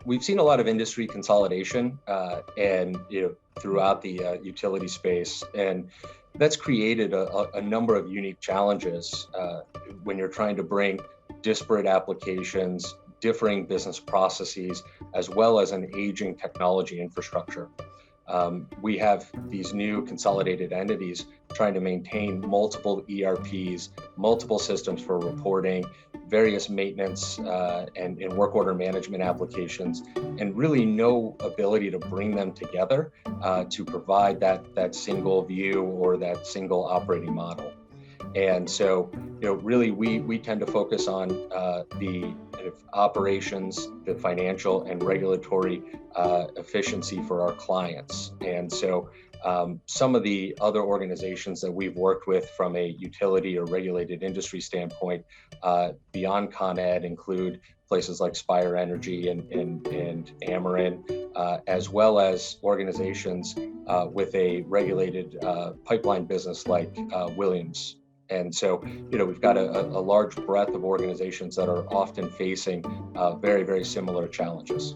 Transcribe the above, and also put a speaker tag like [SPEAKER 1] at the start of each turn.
[SPEAKER 1] we've seen a lot of industry consolidation, and throughout the utility space, and that's created a number of unique challenges when you're trying to bring disparate applications, differing business processes, as well as an aging technology infrastructure. We have these new consolidated entities trying to maintain multiple ERPs, multiple systems for reporting, various maintenance and work order management applications, and really no ability to bring them together to provide that single view or that single operating model. And so, really we tend to focus on the kind of operations, the financial and regulatory efficiency for our clients. And so some of the other organizations that we've worked with from a utility or regulated industry standpoint beyond Con Ed include places like Spire Energy and Ameren, as well as organizations with a regulated pipeline business like Williams. And so, we've got a large breadth of organizations that are often facing very, very similar challenges.